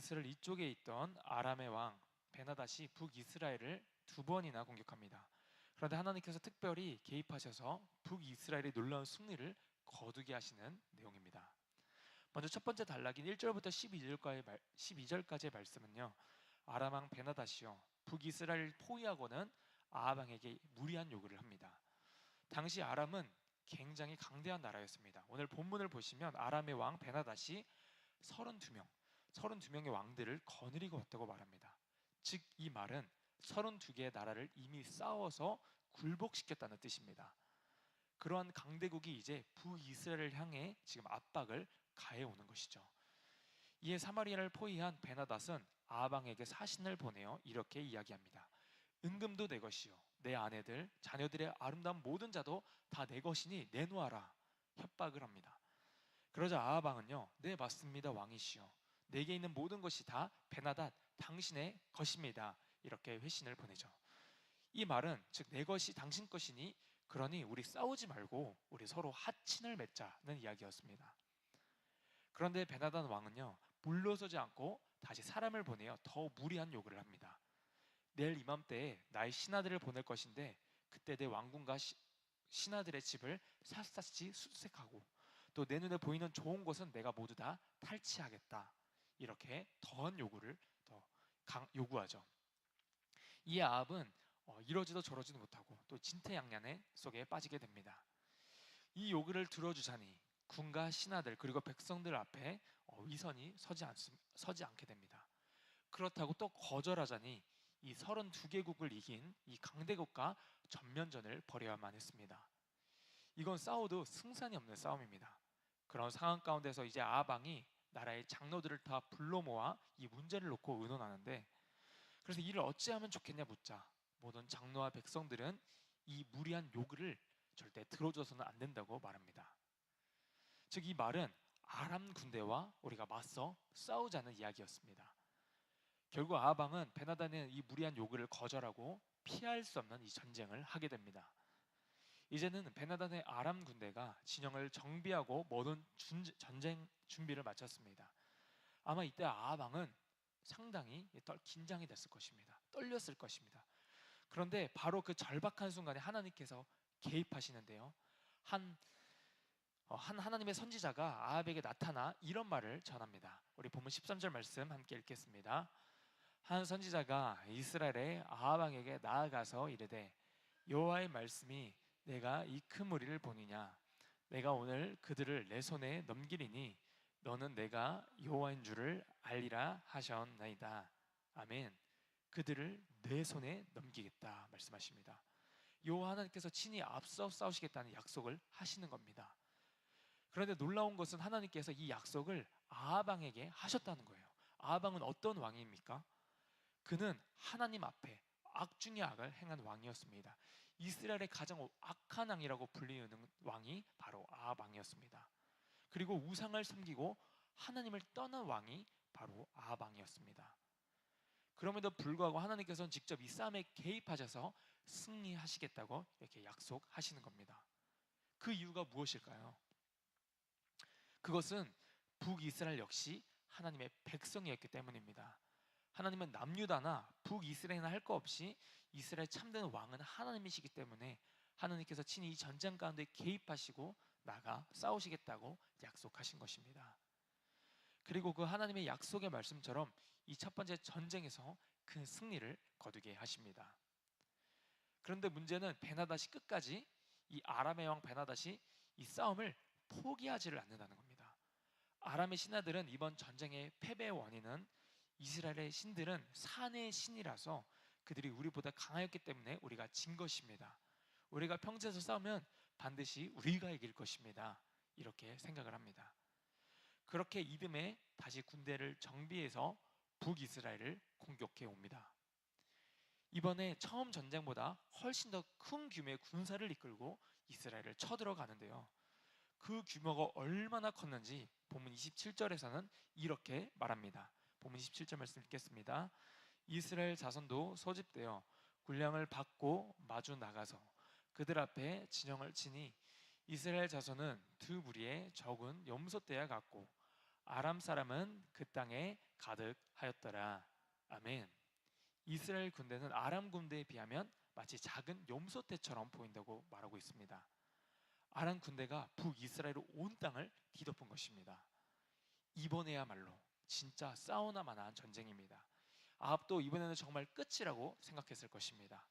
북이스라엘 이쪽에 있던 아람의 왕 베나닷이 북이스라엘을 두 번이나 공격합니다. 그런데 하나님께서 특별히 개입하셔서 북이스라엘의 놀라운 승리를 거두게 하시는 내용입니다. 먼저 첫 번째 단락인 1절부터 12절까지의 말씀은요, 아람 왕 베나닷이요 북이스라엘을 포위하고는 아합 왕에게 무리한 요구를 합니다. 당시 아람은 굉장히 강대한 나라였습니다. 오늘 본문을 보시면 아람의 왕 베나닷이 32명의 왕들을 거느리고 왔다고 말합니다. 즉 이 말은 32개의 나라를 이미 싸워서 굴복시켰다는 뜻입니다. 그러한 강대국이 이제 북이스라엘을 향해 지금 압박을 가해오는 것이죠. 이에 사마리아를 포위한 베나닷은 아합 왕에게 사신을 보내어 이렇게 이야기합니다. 은금도 내 것이요 내 아내들 자녀들의 아름다운 모든 자도 다 내 것이니 내놓아라 협박을 합니다. 그러자 아합 왕은요, 네 맞습니다 왕이시여, 내게 있는 모든 것이 다 베나닷 당신의 것입니다, 이렇게 회신을 보내죠. 이 말은 즉 내 것이 당신 것이니 그러니 우리 싸우지 말고 우리 서로 하친을 맺자는 이야기였습니다. 그런데 베나닷 왕은요 물러서지 않고 다시 사람을 보내어 더 무리한 요구를 합니다. 내일 이맘때에 나의 신하들을 보낼 것인데 그때 내 왕궁과 신하들의 집을 샅샅이 수색하고 또 내 눈에 보이는 좋은 곳은 내가 모두 다 탈취하겠다, 이렇게 더한 요구를 더 요구하죠. 이에 아합은 이러지도 저러지도 못하고 또 진퇴양난 속에 빠지게 됩니다. 이 요구를 들어주자니 군과 신하들 그리고 백성들 앞에 위선이 서지 않게 됩니다. 그렇다고 또 거절하자니 이 32개국을 이긴 이 강대국과 전면전을 벌여야만 했습니다. 이건 싸워도 승산이 없는 싸움입니다. 그런 상황 가운데서 이제 아합 왕이 나라의 장로들을 다 불러 모아 이 문제를 놓고 의논하는데, 그래서 이를 어찌하면 좋겠냐 묻자 모든 장로와 백성들은 이 무리한 요구를 절대 들어줘서는 안 된다고 말합니다. 즉 이 말은 아람 군대와 우리가 맞서 싸우자는 이야기였습니다. 결국 아합 왕은 베나닷의 이 무리한 요구를 거절하고 피할 수 없는 이 전쟁을 하게 됩니다. 이제는 베나닷의 아람 군대가 진영을 정비하고 모든 전쟁 준비를 마쳤습니다. 아마 이때 아합 왕은 상당히 긴장이 됐을 것입니다. 떨렸을 것입니다. 그런데 바로 그 절박한 순간에 하나님께서 개입하시는데요, 한 하나님의 선지자가 아합에게 나타나 이런 말을 전합니다. 우리 본문 13절 말씀 함께 읽겠습니다. 한 선지자가 이스라엘의 아합 왕에게 나아가서 이르되 여호와의 말씀이 내가 이 큰 무리를 보느냐, 내가 오늘 그들을 내 손에 넘기리니 너는 내가 여호와인 줄을 알리라 하셨나이다. 아멘. 그들을 내 손에 넘기겠다 말씀하십니다. 여호와 하나님께서 친히 앞서 싸우시겠다는 약속을 하시는 겁니다. 그런데 놀라운 것은 하나님께서 이 약속을 아합 왕에게 하셨다는 거예요. 아합 왕은 어떤 왕입니까? 그는 하나님 앞에 악 중의 악을 행한 왕이었습니다. 이스라엘의 가장 악한 왕이라고 불리는 왕이 바로 아합 왕이었습니다. 그리고 우상을 섬기고 하나님을 떠난 왕이 바로 아합 왕이었습니다. 그럼에도 불구하고 하나님께서는 직접 이 싸움에 개입하셔서 승리하시겠다고 이렇게 약속하시는 겁니다. 그 이유가 무엇일까요? 그것은 북이스라엘 역시 하나님의 백성이었기 때문입니다. 하나님은 남유다나 북이스라엘이나 할 거 없이 이스라엘 참된 왕은 하나님이시기 때문에 하나님께서 친히 이 전쟁 가운데 개입하시고 나가 싸우시겠다고 약속하신 것입니다. 그리고 그 하나님의 약속의 말씀처럼 이 첫 번째 전쟁에서 큰 승리를 거두게 하십니다. 그런데 문제는 베나닷이 끝까지 이 아람의 왕 베나닷이 이 싸움을 포기하지를 않는다는 겁니다. 아람의 신하들은 이번 전쟁의 패배의 원인은 이스라엘의 신들은 산의 신이라서 그들이 우리보다 강하였기 때문에 우리가 진 것입니다. 우리가 평지에서 싸우면 반드시 우리가 이길 것입니다, 이렇게 생각을 합니다. 그렇게 이듬해 다시 군대를 정비해서 북이스라엘을 공격해 옵니다. 이번에 처음 전쟁보다 훨씬 더 큰 규모의 군사를 이끌고 이스라엘을 쳐들어가는데요, 그 규모가 얼마나 컸는지 본문 27절에서는 이렇게 말합니다. 본문 27절 말씀 읽겠습니다. 이스라엘 자손도 소집되어 군량을 받고 마주 나가서 그들 앞에 진영을 치니 이스라엘 자손은 두 무리의 적은 염소떼와 같고 아람 사람은 그 땅에 가득하였더라. 아멘. 이스라엘 군대는 아람 군대에 비하면 마치 작은 염소떼처럼 보인다고 말하고 있습니다. 아람 군대가 북이스라엘 온 땅을 뒤덮은 것입니다. 이번에야말로 진짜 싸우나 마나한 전쟁입니다. 아합도 이번에는 정말 끝이라고 생각했을 것입니다.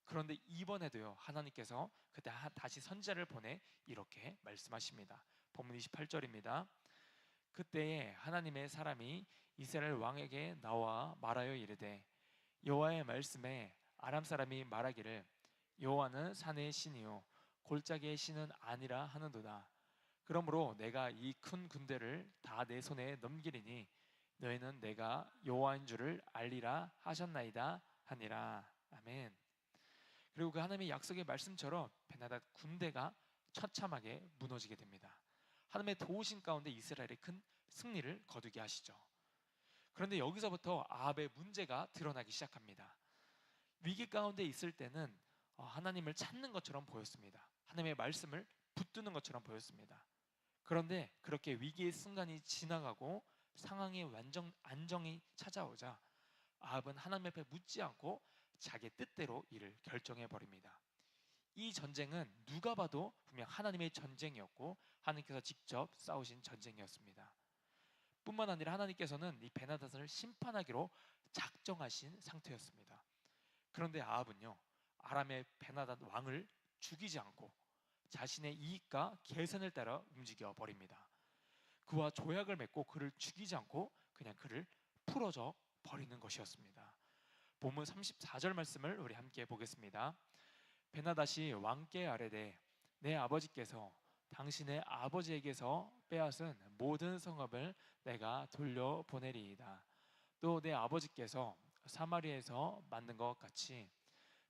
그런데 이번에도요, 하나님께서 그때 다시 선지자를 보내 이렇게 말씀하십니다. 본문 28절입니다. 그때에 하나님의 사람이 이스라엘 왕에게 나와 말하여 이르되 여호와의 말씀에 아람 사람이 말하기를 여호와는 산의 신이요 골짜기의 신은 아니라 하는도다. 그러므로 내가 이 큰 군대를 다 내 손에 넘기리니 너희는 내가 여호와인 줄을 알리라 하셨나이다 하니라. 아멘. 그리고 그 하나님의 약속의 말씀처럼 베나닷 군대가 처참하게 무너지게 됩니다. 하나님의 도우심 가운데 이스라엘이 큰 승리를 거두게 하시죠. 그런데 여기서부터 아합의 문제가 드러나기 시작합니다. 위기 가운데 있을 때는 하나님을 찾는 것처럼 보였습니다. 하나님의 말씀을 붙드는 것처럼 보였습니다. 그런데 그렇게 위기의 순간이 지나가고 상황의 안정이 찾아오자 아합은 하나님 앞에 묻지 않고 자기 뜻대로 일을 결정해 버립니다. 이 전쟁은 누가 봐도 분명 하나님의 전쟁이었고 하나님께서 직접 싸우신 전쟁이었습니다. 뿐만 아니라 하나님께서는 이 베나닷을 심판하기로 작정하신 상태였습니다. 그런데 아합은요, 아람의 베나닷 왕을 죽이지 않고 자신의 이익과 계산을 따라 움직여 버립니다. 그와 조약을 맺고 그를 죽이지 않고 그냥 그를 풀어져 버리는 것이었습니다. 본문 34절 말씀을 우리 함께 보겠습니다. 베나닷이 왕께 아뢰되 내 아버지께서 당신의 아버지에게서 빼앗은 모든 성읍을 내가 돌려보내리이다. 또 내 아버지께서 사마리아에서 만든 것 같이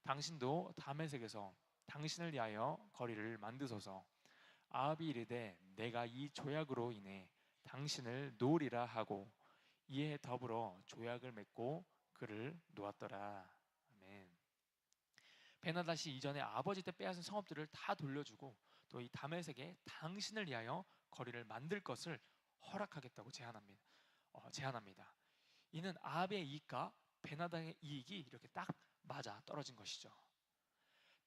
당신도 다메섹에서 당신을 위하여 거리를 만드소서. 아합이 이르되 내가 이 조약으로 인해 당신을 놓으리라 하고 이에 더불어 조약을 맺고 그를 놓았더라. 아멘. 베나닷이 이전에 아버지 때 빼앗은 성읍들을 다 돌려주고 또 이 다메섹에 당신을 위하여 거리를 만들 것을 허락하겠다고 제안합니다. 이는 아합의 이익과 베나닷의 이익이 이렇게 딱 맞아 떨어진 것이죠.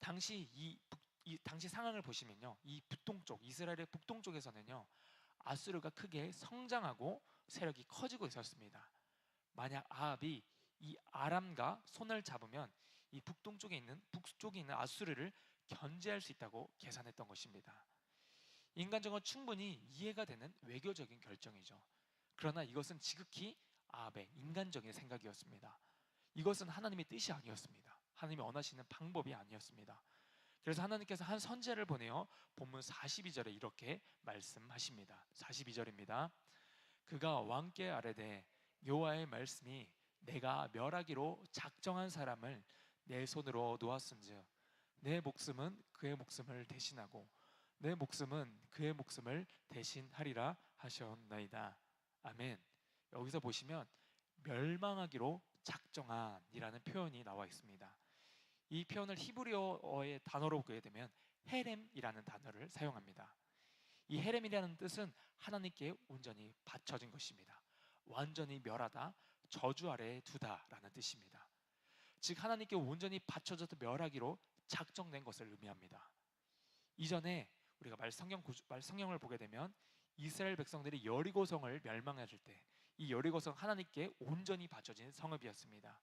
당시 상황을 보시면요, 이 북동쪽 이스라엘의 북동쪽에서는요 아수르가 크게 성장하고 세력이 커지고 있었습니다. 만약 아합이 이 아람과 손을 잡으면 이 북쪽에 있는 아수르를 견제할 수 있다고 계산했던 것입니다. 인간적으로 충분히 이해가 되는 외교적인 결정이죠. 그러나 이것은 지극히 아합의 인간적인 생각이었습니다. 이것은 하나님의 뜻이 아니었습니다. 하나님이 원하시는 방법이 아니었습니다. 그래서 하나님께서 한 선지자를 보내어 본문 42절에 이렇게 말씀하십니다. 42절입니다. 그가 왕께 아뢰되 여호와의 말씀이 내가 멸하기로 작정한 사람을 내 손으로 놓았은즉 내 목숨은 그의 목숨을 대신하고 내 목숨은 그의 목숨을 대신하리라 하셨나이다. 아멘. 여기서 보시면 멸망하기로 작정한이라는 표현이 나와 있습니다. 이 표현을 히브리어의 단어로 보게 되면 헤렘이라는 단어를 사용합니다. 이 헤렘이라는 뜻은 하나님께 온전히 바쳐진 것입니다. 완전히 멸하다, 저주 아래에 두다라는 뜻입니다. 즉 하나님께 온전히 바쳐져서 멸하기로 작정된 것을 의미합니다. 이전에 우리가 말성경을 보게 되면 이스라엘 백성들이 여리고성을 멸망했을 때 이 여리고성 하나님께 온전히 바쳐진 성읍이었습니다.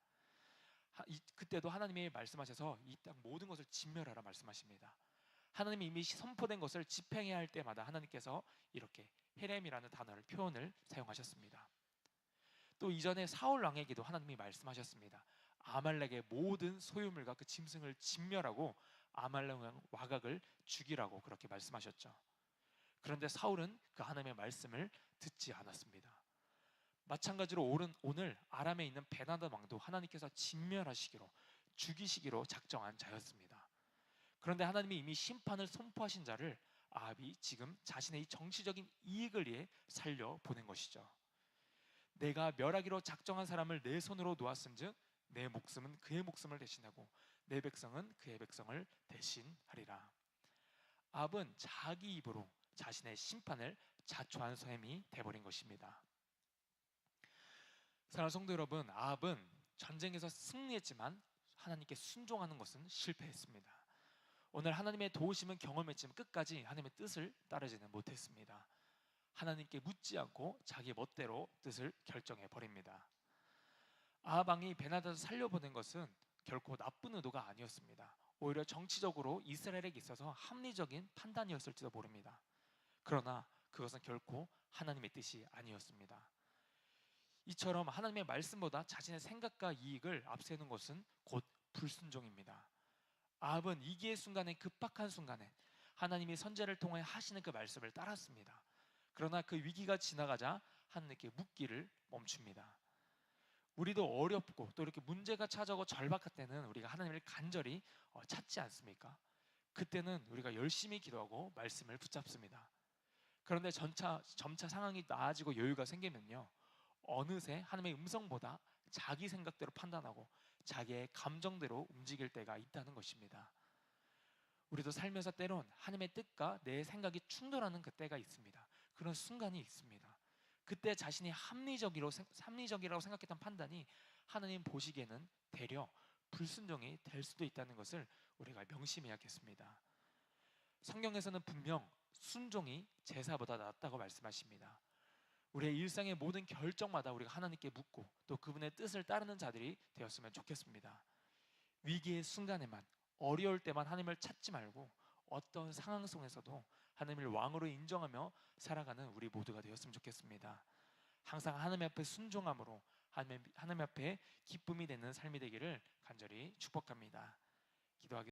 그때도 하나님이 말씀하셔서 이 땅 모든 것을 진멸하라 말씀하십니다. 하나님이 이미 선포된 것을 집행해야 할 때마다 하나님께서 이렇게 헤렘이라는 표현을 사용하셨습니다. 또 이전에 사울 왕에게도 하나님이 말씀하셨습니다. 아말렉의 모든 소유물과 그 짐승을 진멸하고 아말렉 와각을 죽이라고 그렇게 말씀하셨죠. 그런데 사울은 그 하나님의 말씀을 듣지 않았습니다. 마찬가지로 오늘 아람에 있는 베나닷 왕도 하나님께서 진멸하시기로 죽이시기로 작정한 자였습니다. 그런데 하나님이 이미 심판을 선포하신 자를 아합이 지금 자신의 이 정치적인 이익을 위해 살려보낸 것이죠. 내가 멸하기로 작정한 사람을 내 손으로 놓았은즉 내 목숨은 그의 목숨을 대신하고 내 백성은 그의 백성을 대신하리라. 아합은 자기 입으로 자신의 심판을 자초한 셈이 돼버린 것입니다. 사랑하는 성도 여러분, 아합은 전쟁에서 승리했지만 하나님께 순종하는 것은 실패했습니다. 오늘 하나님의 도우심은 경험했지만 끝까지 하나님의 뜻을 따르지는 못했습니다. 하나님께 묻지 않고 자기 멋대로 뜻을 결정해 버립니다. 아합 왕이 베나다를 살려보낸 것은 결코 나쁜 의도가 아니었습니다. 오히려 정치적으로 이스라엘에게 있어서 합리적인 판단이었을지도 모릅니다. 그러나 그것은 결코 하나님의 뜻이 아니었습니다. 이처럼 하나님의 말씀보다 자신의 생각과 이익을 앞세우는 것은 곧 불순종입니다. 아합은 위기의 순간에, 급박한 순간에 하나님이 선지자를 통해 하시는 그 말씀을 따랐습니다. 그러나 그 위기가 지나가자 하나님께 묻기를 멈춥니다. 우리도 어렵고 또 이렇게 문제가 찾아오고 절박할 때는 우리가 하나님을 간절히 찾지 않습니까? 그때는 우리가 열심히 기도하고 말씀을 붙잡습니다. 그런데 점차 상황이 나아지고 여유가 생기면요, 어느새 하나님의 음성보다 자기 생각대로 판단하고 자기의 감정대로 움직일 때가 있다는 것입니다. 우리도 살면서 때론 하나님의 뜻과 내 생각이 충돌하는 그때가 있습니다. 그런 순간이 있습니다. 그때 자신이 합리적이라고 생각했던 판단이 하나님 보시기에는 되려 불순종이 될 수도 있다는 것을 우리가 명심해야겠습니다. 성경에서는 분명 순종이 제사보다 낫다고 말씀하십니다. 우리의 일상의 모든 결정마다 우리가 하나님께 묻고 또 그분의 뜻을 따르는 자들이 되었으면 좋겠습니다. 위기의 순간에만, 어려울 때만 하나님을 찾지 말고 어떤 상황 속에서도 하나님을 왕으로 인정하며 살아가는 우리 모두가 되었으면 좋겠습니다. 항상 하나님 앞에 순종함으로 하나님 앞에 기쁨이 되는 삶이 되기를 간절히 축복합니다. 기도하겠습니다.